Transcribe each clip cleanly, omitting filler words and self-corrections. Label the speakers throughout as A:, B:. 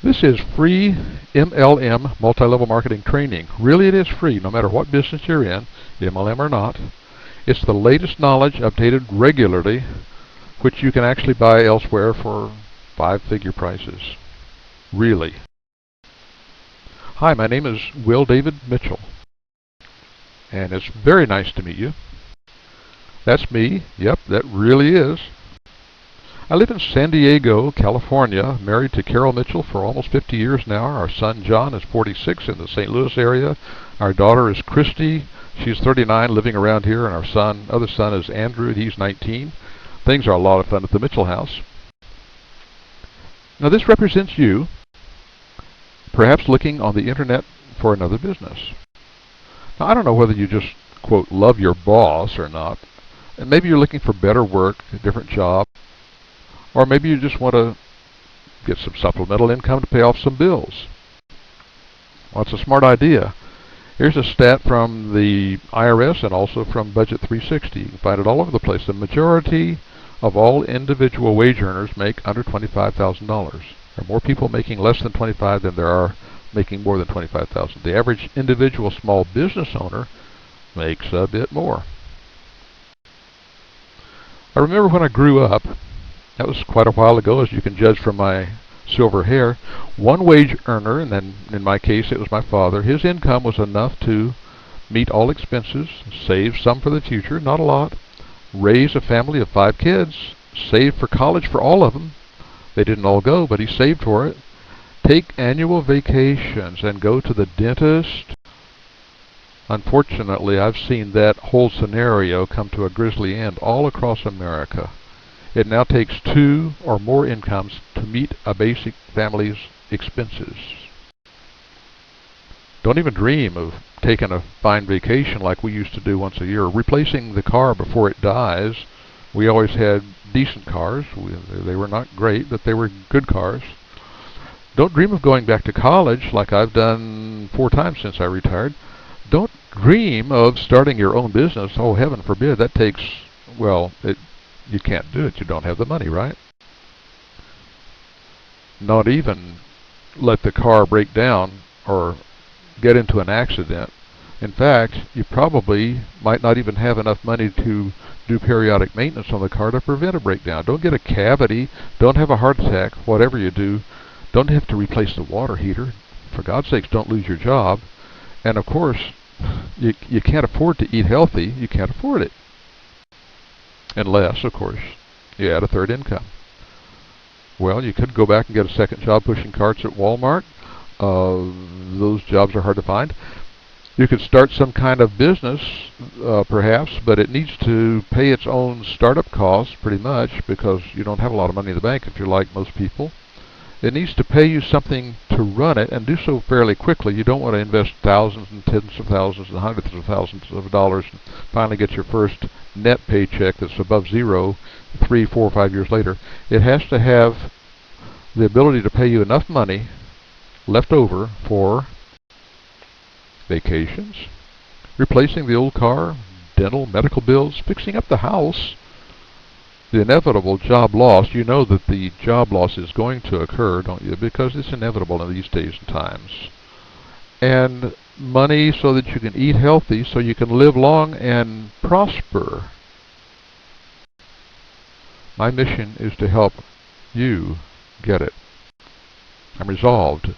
A: This is free MLM, multi-level marketing training. Really, it is free, no matter what business you're in, MLM or not. It's the latest knowledge updated regularly, which you can actually buy elsewhere for five-figure prices. Really. Hi, my name is Will David Mitchell, and it's very nice to meet you. That's me. Yep, that really is. I live in San Diego, California, married to Carol Mitchell for almost 50 years now. Our son John is 46 in the St. Louis area. Our daughter is Christy. She's 39, living around here, and our other son is Andrew. He's 19. Things are a lot of fun at the Mitchell house. Now this represents you, perhaps looking on the internet for another business. Now I don't know whether you just, quote, love your boss or not. And maybe you're looking for better work, a different job. Or maybe you just want to get some supplemental income to pay off some bills. Well, it's a smart idea. Here's a stat from the IRS and also from Budget 360. You can find it all over the place. The majority of all individual wage earners make under $25,000. There are more people making less than $25,000 than there are making more than $25,000. The average individual small business owner makes a bit more. I remember when I grew up, that was quite a while ago, as you can judge from my silver hair. One wage earner, and then in my case it was my father, his income was enough to meet all expenses, save some for the future, not a lot, raise a family of 5 kids, save for college for all of them. They didn't all go, but he saved for it. Take annual vacations and go to the dentist. Unfortunately, I've seen that whole scenario come to a grisly end all across America. It now takes 2 or more incomes to meet a basic family's expenses. Don't even dream of taking a fine vacation like we used to do once a year, replacing the car before it dies. We always had decent cars. They were not great, but they were good cars. Don't dream of going back to college like I've done 4 times since I retired. Don't dream of starting your own business. Oh, heaven forbid. That takes, well, you can't do it. You don't have the money, right? Not even let the car break down or get into an accident. In fact, you probably might not even have enough money to do periodic maintenance on the car to prevent a breakdown. Don't get a cavity. Don't have a heart attack. Whatever you do, don't have to replace the water heater. For God's sakes, don't lose your job. And of course, you can't afford to eat healthy. You can't afford it. Unless, of course, you add a third income. Well, you could go back and get a second job pushing carts at Walmart. Those jobs are hard to find. You could start some kind of business, perhaps, but it needs to pay its own startup costs pretty much because you don't have a lot of money in the bank if you're like most people. It needs to pay you something to run it and do so fairly quickly. You don't want to invest thousands and tens of thousands and hundreds of thousands of dollars and finally get your first net paycheck that's above zero 3, 4, 5 years later. It has to have the ability to pay you enough money left over for vacations, replacing the old car, dental, medical bills, fixing up the house, the inevitable job loss. You know that the job loss is going to occur, don't you? Because it's inevitable in these days and times. And money so that you can eat healthy, so you can live long and prosper. My mission is to help you get it. I'm resolved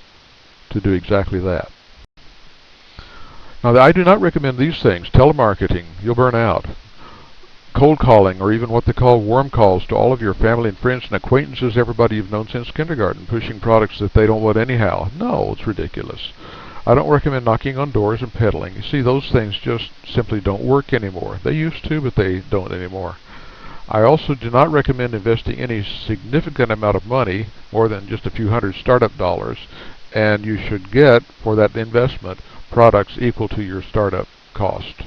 A: to do exactly that. Now, I do not recommend these things. Telemarketing, you'll burn out. Cold calling, or even what they call warm calls to all of your family and friends and acquaintances, everybody you've known since kindergarten, pushing products that they don't want anyhow. No, it's ridiculous. I don't recommend knocking on doors and peddling. You see, those things just simply don't work anymore. They used to, but they don't anymore. I also do not recommend investing any significant amount of money, more than just a few hundred startup dollars, and you should get, for that investment, products equal to your startup cost.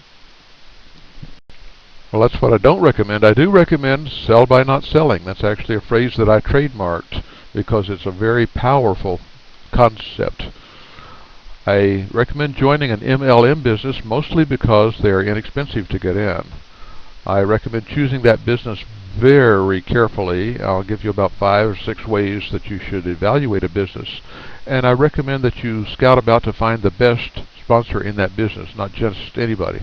A: Well, that's what I don't recommend. I do recommend sell by not selling. That's actually a phrase that I trademarked because it's a very powerful concept. I recommend joining an MLM business mostly because they are inexpensive to get in. I recommend choosing that business very carefully. I'll give you about 5 or 6 ways that you should evaluate a business, and I recommend that you scout about to find the best sponsor in that business, not just anybody.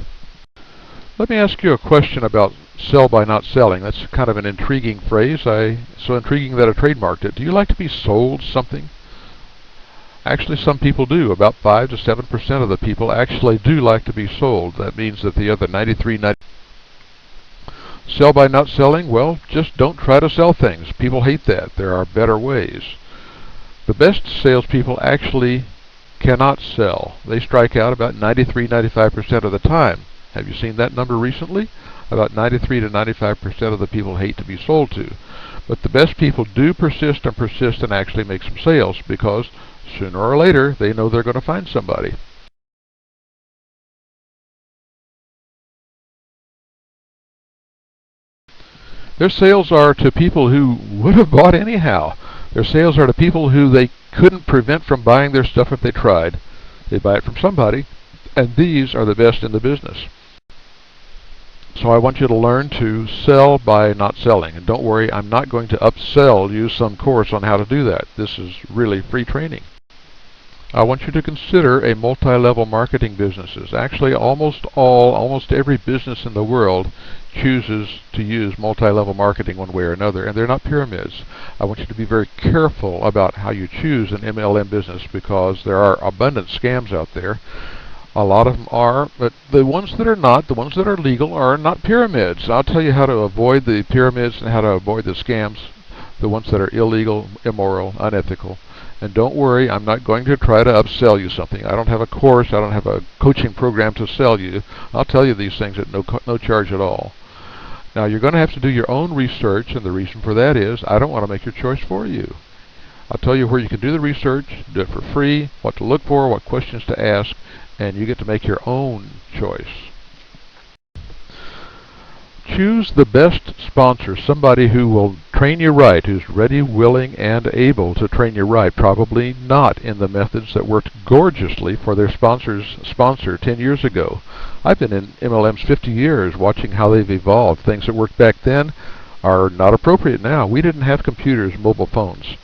A: Let me ask you a question about sell by not selling. That's kind of an intriguing phrase. So intriguing that I trademarked it. Do you like to be sold something? Actually, some people do. About 5 to 7% of the people actually do like to be sold. That means that the other 90. Sell by not selling? Well, just don't try to sell things. People hate that. There are better ways. The best salespeople actually cannot sell. They strike out about 95% of the time. Have you seen that number recently? About 93 to 95% of the people hate to be sold to. But the best people do persist and actually make some sales, because sooner or later they know they're going to find somebody. Their sales are to people who would have bought anyhow. Their sales are to people who they couldn't prevent from buying their stuff if they tried. They buy it from somebody, and these are the best in the business. So I want you to learn to sell by not selling. And don't worry, I'm not going to upsell you some course on how to do that. This is really free training. I want you to consider a multi-level marketing businesses. Actually, almost every business in the world chooses to use multi-level marketing one way or another, and they're not pyramids. I want you to be very careful about how you choose an MLM business, because there are abundant scams out there. A lot of them are, but the ones that are not, the ones that are legal, are not pyramids. I'll tell you how to avoid the pyramids and how to avoid the scams, the ones that are illegal, immoral, unethical. And don't worry, I'm not going to try to upsell you something. I don't have a course, I don't have a coaching program to sell you. I'll tell you these things at no charge at all. Now, you're going to have to do your own research, and the reason for that is I don't want to make your choice for you. I'll tell you where you can do the research, do it for free, what to look for, what questions to ask, and you get to make your own choice. Choose the best sponsor, somebody who will train you right, who's ready, willing, and able to train you right. Probably not in the methods that worked gorgeously for their sponsor 10 years ago. I've been in MLMs 50 years, watching how they've evolved. Things that worked back then are not appropriate now. We didn't have computers, mobile phones.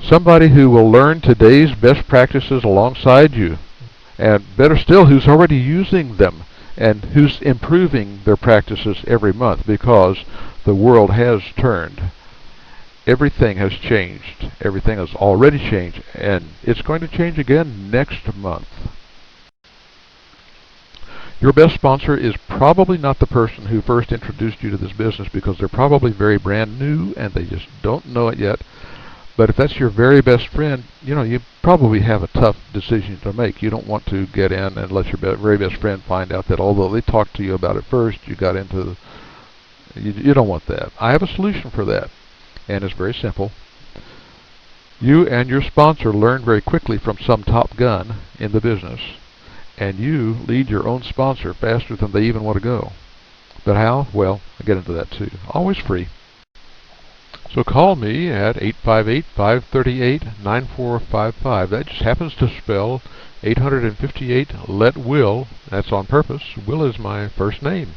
A: Somebody who will learn today's best practices alongside you, and better still, who's already using them and who's improving their practices every month, because the world has turned. Everything has changed. Everything has already changed, and it's going to change again next month. Your best sponsor is probably not the person who first introduced you to this business, because they're probably very brand new and they just don't know it yet. But if that's your very best friend, you probably have a tough decision to make. You don't want to get in and let your very best friend find out that although they talked to you about it first, you got into you don't want that. I have a solution for that, and it's very simple. You and your sponsor learn very quickly from some top gun in the business, and you lead your own sponsor faster than they even want to go. But how? Well, I'll get into that too. Always free. So call me at 858-538-9455. That just happens to spell 858 let Will. That's on purpose. Will is my first name.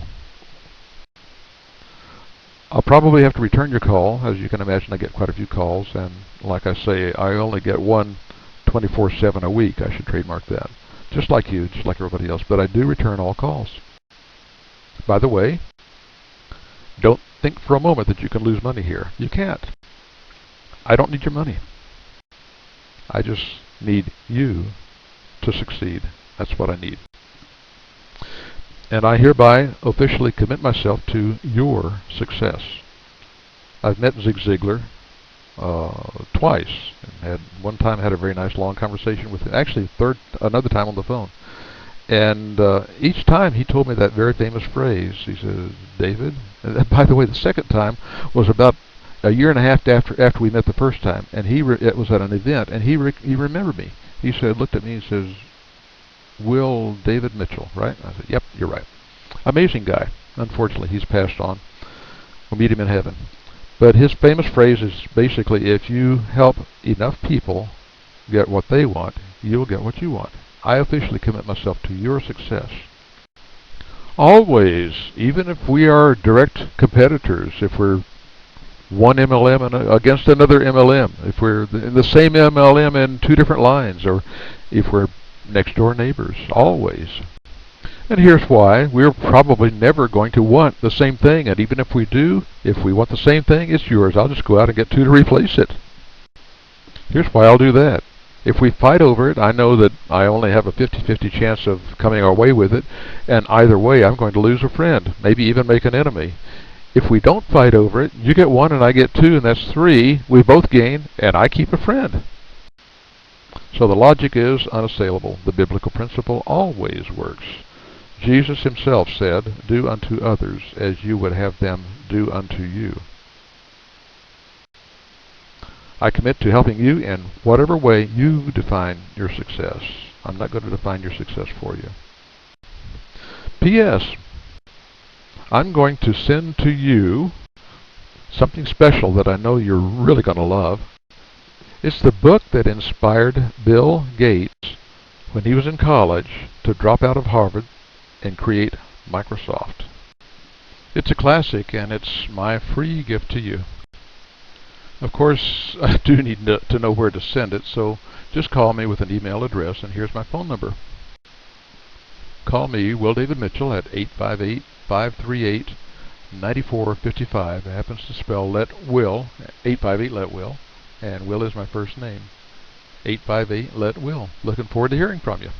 A: I'll probably have to return your call. As you can imagine, I get quite a few calls, and like I say, I only get one 24/7 a week. I should trademark that. Just like you, just like everybody else, but I do return all calls. By the way, don't think for a moment that you can lose money here. You can't. I don't need your money. I just need you to succeed. That's what I need. And I hereby officially commit myself to your success. I've met Zig Ziglar twice, and one time had a very nice long conversation with him. Actually, another time on the phone. And each time he told me that very famous phrase. He says, David, and by the way, the second time was about a year and a half after we met the first time, and it was at an event, and he remembered me. He looked at me and says, Will David Mitchell, right? I said, yep, you're right. Amazing guy. Unfortunately, he's passed on. We'll meet him in heaven. But his famous phrase is basically, if you help enough people get what they want, you'll get what you want. I officially commit myself to your success. Always, even if we are direct competitors, if we're one MLM against another MLM, if we're in the same MLM in two different lines, or if we're next door neighbors, always. And here's why. We're probably never going to want the same thing, and even if we do, if we want the same thing, it's yours. I'll just go out and get two to replace it. Here's why I'll do that. If we fight over it, I know that I only have a 50-50 chance of coming our way with it, and either way I'm going to lose a friend, maybe even make an enemy. If we don't fight over it, you get one and I get two, and that's three. We both gain, and I keep a friend. So the logic is unassailable. The biblical principle always works. Jesus himself said, "Do unto others as you would have them do unto you." I commit to helping you in whatever way you define your success. I'm not going to define your success for you. P.S. I'm going to send to you something special that I know you're really going to love. It's the book that inspired Bill Gates when he was in college to drop out of Harvard and create Microsoft. It's a classic, and it's my free gift to you. Of course, I do need to know where to send it, so just call me with an email address, and here's my phone number. Call me, Will David Mitchell, at 858-538-9455. It happens to spell Let Will, 858 Let Will, and Will is my first name. 858 Let Will. Looking forward to hearing from you.